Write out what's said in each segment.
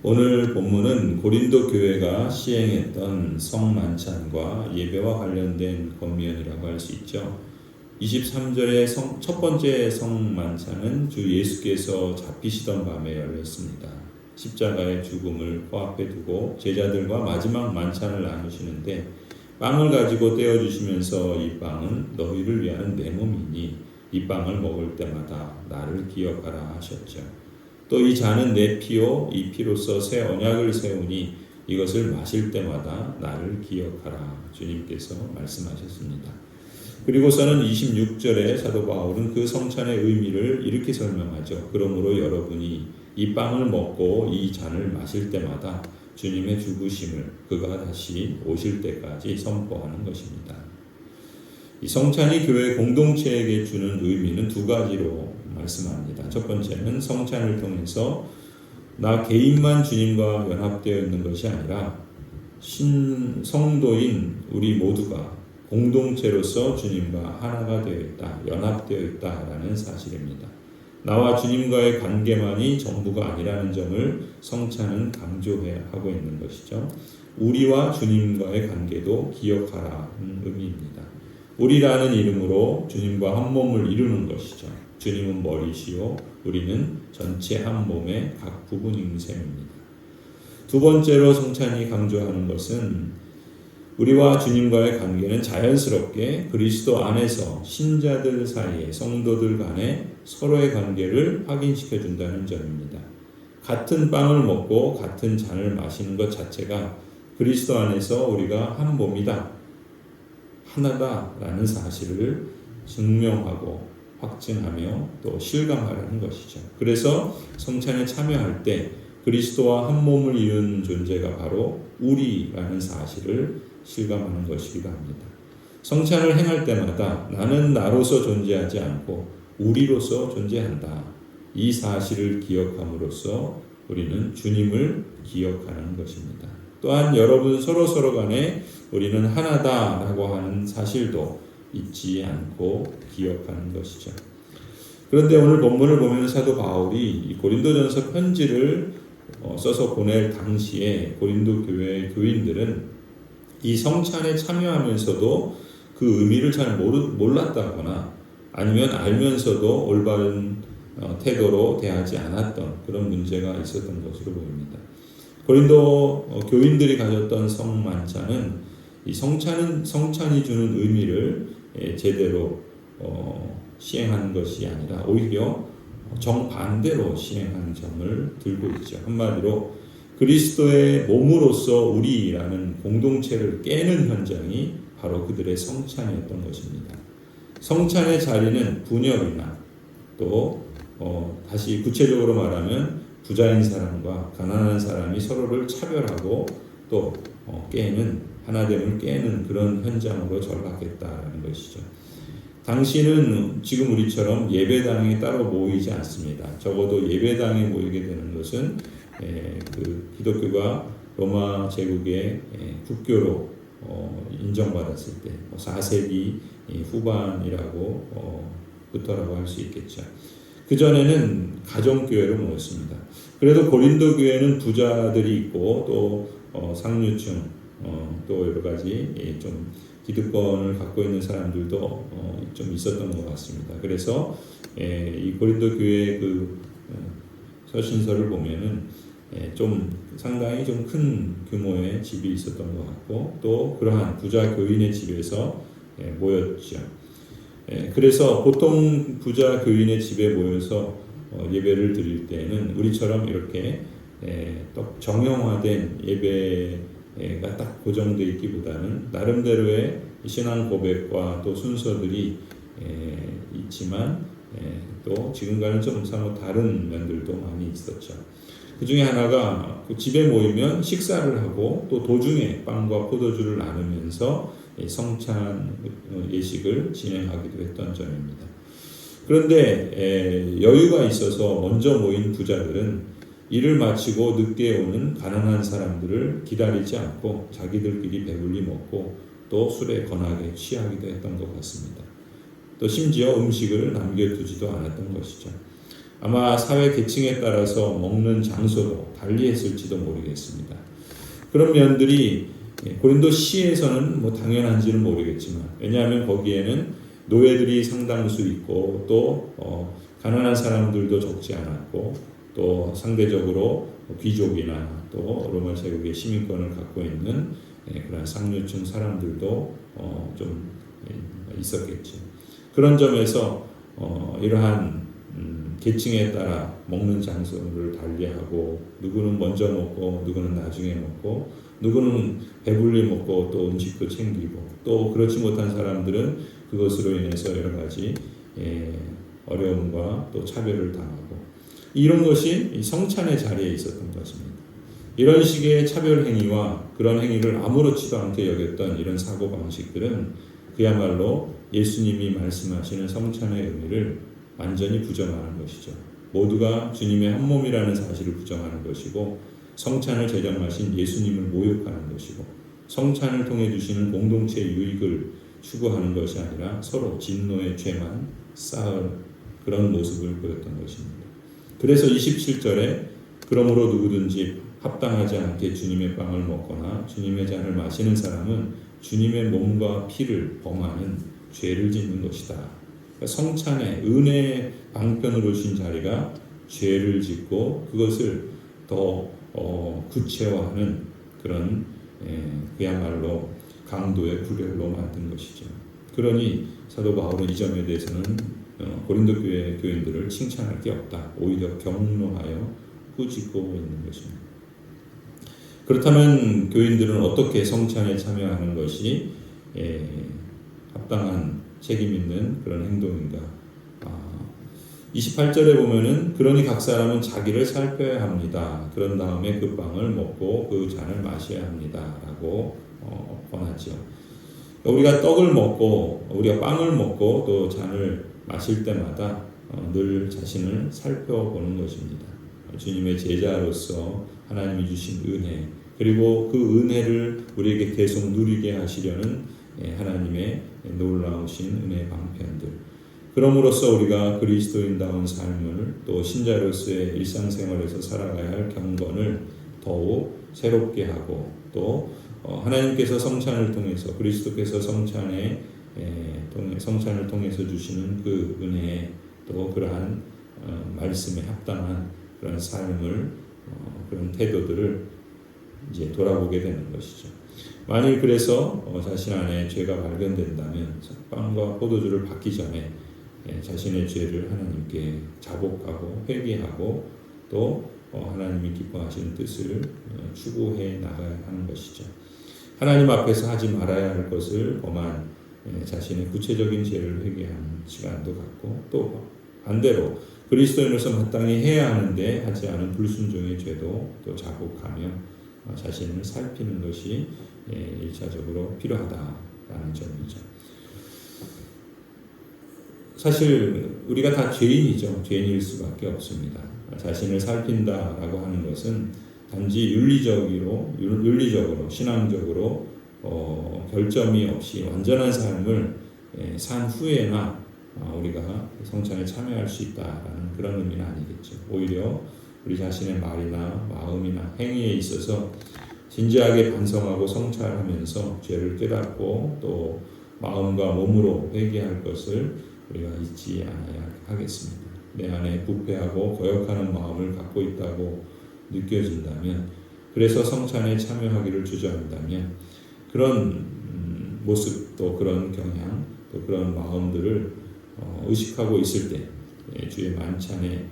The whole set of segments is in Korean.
오늘 본문은 고린도 교회가 시행했던 성만찬과 예배와 관련된 권면이라고 할 수 있죠. 23절의 첫 번째 성만찬은 주 예수께서 잡히시던 밤에 열렸습니다. 십자가의 죽음을 코앞에 두고 제자들과 마지막 만찬을 나누시는데 빵을 가지고 떼어주시면서 이 빵은 너희를 위한 내 몸이니 이 빵을 먹을 때마다 나를 기억하라 하셨죠. 또 이 잔은 내 피요 이 피로써 새 언약을 세우니 이것을 마실 때마다 나를 기억하라 주님께서 말씀하셨습니다. 그리고서는 26절에 사도 바울은 그 성찬의 의미를 이렇게 설명하죠. 그러므로 여러분이 이 빵을 먹고 이 잔을 마실 때마다 주님의 죽으심을 그가 다시 오실 때까지 선포하는 것입니다. 이 성찬이 교회 공동체에게 주는 의미는 두 가지로 말씀합니다. 첫 번째는 성찬을 통해서 나 개인만 주님과 연합되어 있는 것이 아니라 성도인 우리 모두가 공동체로서 주님과 하나가 되어 있다, 연합되어 있다라는 사실입니다. 나와 주님과의 관계만이 전부가 아니라는 점을 성찬은 강조하고 있는 것이죠. 우리와 주님과의 관계도 기억하라는 의미입니다. 우리라는 이름으로 주님과 한 몸을 이루는 것이죠. 주님은 머리시요 우리는 전체 한 몸의 각 부분인 셈입니다. 두 번째로 성찬이 강조하는 것은 우리와 주님과의 관계는 자연스럽게 그리스도 안에서 신자들 사이에 성도들 간에 서로의 관계를 확인시켜 준다는 점입니다. 같은 빵을 먹고 같은 잔을 마시는 것 자체가 그리스도 안에서 우리가 한 몸이다, 하나다라는 사실을 증명하고 확증하며 또 실감하라는 것이죠. 그래서 성찬에 참여할 때 그리스도와 한 몸을 이룬 존재가 바로 우리라는 사실을 실감하는 것이기도 합니다. 성찬을 행할 때마다 나는 나로서 존재하지 않고 우리로서 존재한다. 이 사실을 기억함으로써 우리는 주님을 기억하는 것입니다. 또한 여러분 서로 간에 우리는 하나다라고 하는 사실도 잊지 않고 기억하는 것이죠. 그런데 오늘 본문을 보면 사도 바울이 고린도전서 편지를 써서 보낼 당시에 고린도 교회의 교인들은 이 성찬에 참여하면서도 그 의미를 잘 몰랐다거나 아니면 알면서도 올바른 태도로 대하지 않았던 그런 문제가 있었던 것으로 보입니다. 고린도 교인들이 가졌던 성만찬은 이 성찬이 주는 의미를 제대로 시행하는 것이 아니라 오히려 정반대로 시행하는 점을 들고 있죠. 한마디로 그리스도의 몸으로서 우리라는 공동체를 깨는 현장이 바로 그들의 성찬이었던 것입니다. 성찬의 자리는 분열이나 또 다시 구체적으로 말하면 부자인 사람과 가난한 사람이 서로를 차별하고 또 깨는 하나됨을 깨는 그런 현장으로 전락했다라는 것이죠. 당시는 지금 우리처럼 예배당에 따로 모이지 않습니다. 적어도 예배당에 모이게 되는 것은 그 기독교가 로마 제국의 국교로 인정받았을 때 4세기 후반이라고 부터라고 할 수 있겠죠. 그 전에는 가정교회로 모였습니다. 그래도 고린도 교회는 부자들이 있고 또 상류층 또 여러 가지 좀 기득권을 갖고 있는 사람들도 좀 있었던 것 같습니다. 그래서 이 고린도 교회의 그 서신서를 보면은 좀 상당히 좀 큰 규모의 집이 있었던 것 같고 또 그러한 부자 교인의 집에서 모였죠. 그래서 보통 부자 교인의 집에 모여서 예배를 드릴 때는 우리처럼 이렇게 정형화된 예배가 딱 고정되어 있기보다는 나름대로의 신앙 고백과 또 순서들이 있지만 또 지금과는 좀 사뭇 다른 면들도 많이 있었죠. 그 중에 하나가 집에 모이면 식사를 하고 또 도중에 빵과 포도주를 나누면서 성찬 예식을 진행하기도 했던 점입니다. 그런데 여유가 있어서 먼저 모인 부자들은 일을 마치고 늦게 오는 가난한 사람들을 기다리지 않고 자기들끼리 배불리 먹고 또 술에 권하게 취하기도 했던 것 같습니다. 또 심지어 음식을 남겨두지도 않았던 것이죠. 아마 사회 계층에 따라서 먹는 장소도 달리했을지도 모르겠습니다. 그런 면들이 고린도 시에서는 뭐 당연한지는 모르겠지만, 왜냐하면 거기에는 노예들이 상당수 있고 또 가난한 사람들도 적지 않았고 또 상대적으로 귀족이나 또 로마 제국의 시민권을 갖고 있는 그런 상류층 사람들도 좀 있었겠죠. 그런 점에서 이러한 계층에 따라 먹는 장소를 달리하고, 누구는 먼저 먹고 누구는 나중에 먹고, 누구는 배불리 먹고 또 음식도 챙기고, 또 그렇지 못한 사람들은 그것으로 인해서 여러 가지 어려움과 또 차별을 당하고, 이런 것이 성찬의 자리에 있었던 것입니다. 이런 식의 차별 행위와 그런 행위를 아무렇지도 않게 여겼던 이런 사고방식들은 그야말로 예수님이 말씀하시는 성찬의 의미를 완전히 부정하는 것이죠. 모두가 주님의 한 몸이라는 사실을 부정하는 것이고, 성찬을 제정하신 예수님을 모욕하는 것이고, 성찬을 통해 주시는 공동체의 유익을 추구하는 것이 아니라 서로 진노의 죄만 쌓을 그런 모습을 보였던 것입니다. 그래서 27절에 그러므로 누구든지 합당하지 않게 주님의 빵을 먹거나 주님의 잔을 마시는 사람은 주님의 몸과 피를 범하는 죄를 짓는 것이다. 그러니까 성찬의 은혜의 방편으로 신 자리가 죄를 짓고 그것을 더 구체화하는 그런 그야말로 강도의 구별로 만든 것이죠. 그러니 사도 바울은 이 점에 대해서는 고린도 교회 교인들을 칭찬할 게 없다. 오히려 경로하여 꾸짖고 있는 것입니다. 그렇다면 교인들은 어떻게 성찬에 참여하는 것이 합당한 책임 있는 그런 행동인가? 28절에 보면은 그러니 각 사람은 자기를 살펴야 합니다. 그런 다음에 그 빵을 먹고 그 잔을 마셔야 합니다. 라고 권하죠. 우리가 떡을 먹고 우리가 빵을 먹고 또 잔을 마실 때마다 늘 자신을 살펴보는 것입니다. 주님의 제자로서 하나님이 주신 은혜, 그리고 그 은혜를 우리에게 계속 누리게 하시려는 하나님의 놀라우신 은혜의 방편들, 그럼으로써 우리가 그리스도인다운 삶을 또 신자로서의 일상생활에서 살아가야 할 경건을 더욱 새롭게 하고, 또 하나님께서 성찬을 통해서 그리스도께서 성찬을 통해서 주시는 그 은혜, 또 그러한 말씀에 합당한 그런 삶을 그런 태도들을 이제 돌아보게 되는 것이죠. 만일 그래서 자신 안에 죄가 발견된다면 빵과 포도주를 받기 전에 자신의 죄를 하나님께 자복하고 회개하고 또 하나님이 기뻐하시는 뜻을 추구해 나가야 하는 것이죠. 하나님 앞에서 하지 말아야 할 것을 범한 자신의 구체적인 죄를 회개하는 시간도 갖고, 또 반대로 그리스도인으로서 마땅히 해야 하는데 하지 않은 불순종의 죄도 또 자복하며 자신을 살피는 것이 1차적으로 필요하다라는 점이죠. 사실 우리가 다 죄인이죠. 죄인일 수밖에 없습니다. 자신을 살핀다라고 하는 것은 단지 윤리적으로 신앙적으로 결점이 없이 완전한 삶을 산 후에나 우리가 성찬에 참여할 수 있다라는 그런 의미는 아니겠죠. 오히려 우리 자신의 말이나 마음이나 행위에 있어서 진지하게 반성하고 성찰하면서 죄를 깨닫고 또 마음과 몸으로 회개할 것을 우리가 잊지 않아야 하겠습니다. 내 안에 부패하고 거역하는 마음을 갖고 있다고 느껴진다면, 그래서 성찬에 참여하기를 주저한다면, 그런 모습 또 그런 경향 또 그런 마음들을 의식하고 있을 때 주의 만찬에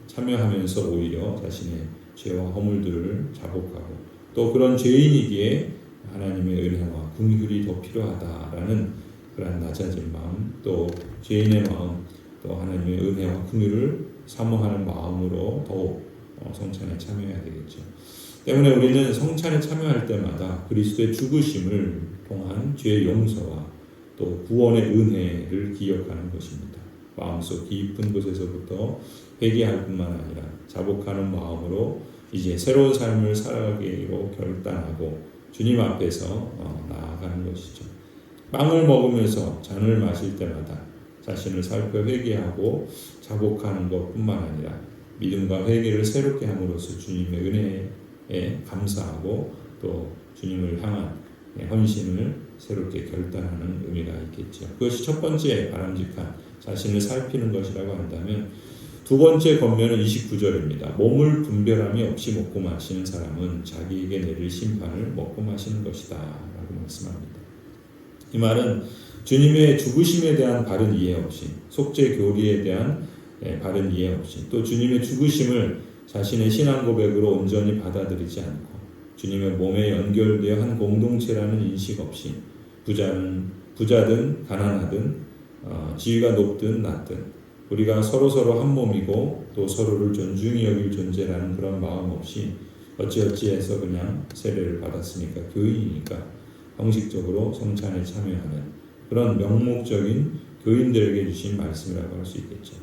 참여하면서 오히려 자신의 죄와 허물들을 자복하고, 또 그런 죄인이기에 하나님의 은혜와 긍휼이 더 필요하다라는 그런 낮아진 마음, 또 죄인의 마음, 또 하나님의 은혜와 긍휼을 사모하는 마음으로 더욱 성찬에 참여해야 되겠죠. 때문에 우리는 성찬에 참여할 때마다 그리스도의 죽으심을 통한 죄의 용서와 또 구원의 은혜를 기억하는 것입니다. 마음속 깊은 곳에서부터 회개할 뿐만 아니라 자복하는 마음으로 이제 새로운 삶을 살아가기로 결단하고 주님 앞에서 나아가는 것이죠. 빵을 먹으면서 잔을 마실 때마다 자신을 살펴 회개하고 자복하는 것뿐만 아니라 믿음과 회개를 새롭게 함으로써 주님의 은혜에 감사하고 또 주님을 향한 헌신을 새롭게 결단하는 의미가 있겠죠. 그것이 첫 번째 바람직한 자신을 살피는 것이라고 한다면, 두 번째 권면은 29절입니다. 몸을 분별함이 없이 먹고 마시는 사람은 자기에게 내릴 심판을 먹고 마시는 것이다 라고 말씀합니다. 이 말은 주님의 죽으심에 대한 바른 이해 없이, 속죄 교리에 대한 바른 이해 없이, 또 주님의 죽으심을 자신의 신앙 고백으로 온전히 받아들이지 않고 주님의 몸에 연결되어 한 공동체라는 인식 없이 부자든 가난하든 지위가 높든 낮든 우리가 서로 한 몸이고 또 서로를 존중히 여길 존재라는 그런 마음 없이 어찌어찌해서 그냥 세례를 받았으니까 교인이니까 형식적으로 성찬에 참여하는 그런 명목적인 교인들에게 주신 말씀이라고 할 수 있겠죠.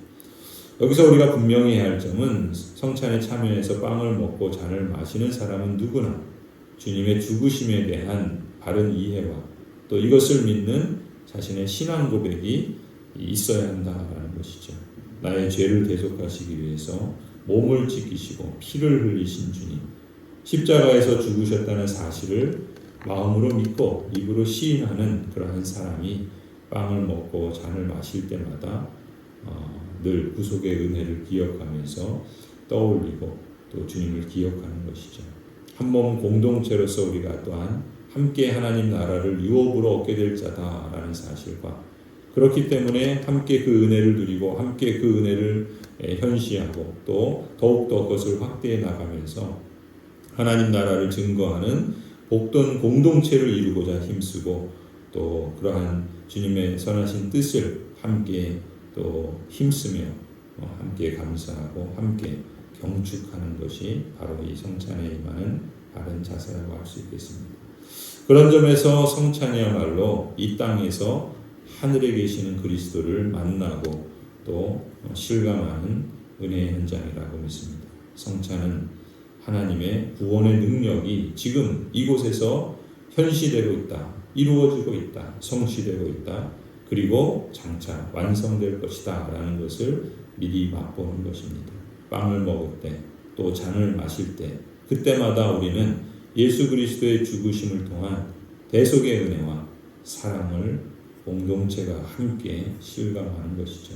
여기서 우리가 분명히 해야 할 점은 성찬에 참여해서 빵을 먹고 잔을 마시는 사람은 누구나 주님의 죽으심에 대한 바른 이해와 또 이것을 믿는 자신의 신앙 고백이 있어야 한다라는 것이죠. 나의 죄를 대속하시기 위해서 몸을 지키시고 피를 흘리신 주님, 십자가에서 죽으셨다는 사실을 마음으로 믿고 입으로 시인하는 그러한 사람이 빵을 먹고 잔을 마실 때마다 늘 구속의 은혜를 기억하면서 떠올리고 또 주님을 기억하는 것이죠. 한 몸 공동체로서 우리가 또한 함께 하나님 나라를 유업으로 얻게 될 자다라는 사실과, 그렇기 때문에 함께 그 은혜를 누리고 함께 그 은혜를 현시하고 또 더욱더 그것을 확대해 나가면서 하나님 나라를 증거하는 복된 공동체를 이루고자 힘쓰고 또 그러한 주님의 선하신 뜻을 함께 또 힘쓰며 함께 감사하고 함께 경축하는 것이 바로 이 성찬에 임하는 바른 자세라고 할 수 있겠습니다. 그런 점에서 성찬이야말로 이 땅에서 하늘에 계시는 그리스도를 만나고 또 실감하는 은혜의 현장이라고 믿습니다. 성찬은 하나님의 구원의 능력이 지금 이곳에서 현시되고 있다, 이루어지고 있다, 성취되고 있다, 그리고 장차 완성될 것이다 라는 것을 미리 맛보는 것입니다. 빵을 먹을 때 또 잔을 마실 때 그때마다 우리는 예수 그리스도의 죽으심을 통한 대속의 은혜와 사랑을 공동체가 함께 실감하는 것이죠.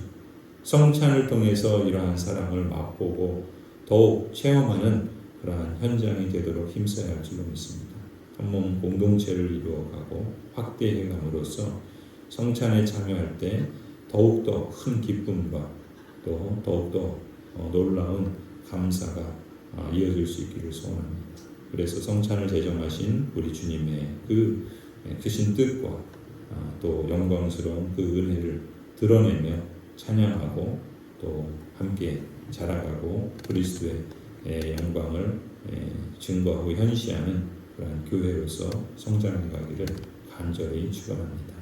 성찬을 통해서 이러한 사랑을 맛보고 더욱 체험하는 그러한 현장이 되도록 힘써야 할 줄로 믿습니다. 한 몸 공동체를 이루어가고 확대해감으로써 성찬에 참여할 때 더욱더 큰 기쁨과 또 더욱더 놀라운 감사가 이어질 수 있기를 소원합니다. 그래서 성찬을 제정하신 우리 주님의 그 크신 뜻과 또 영광스러운 그 은혜를 드러내며 찬양하고 또 함께 자라가고 그리스도의 영광을 증거하고 현시하는 그런 교회로서 성장해 가기를 간절히 축원합니다.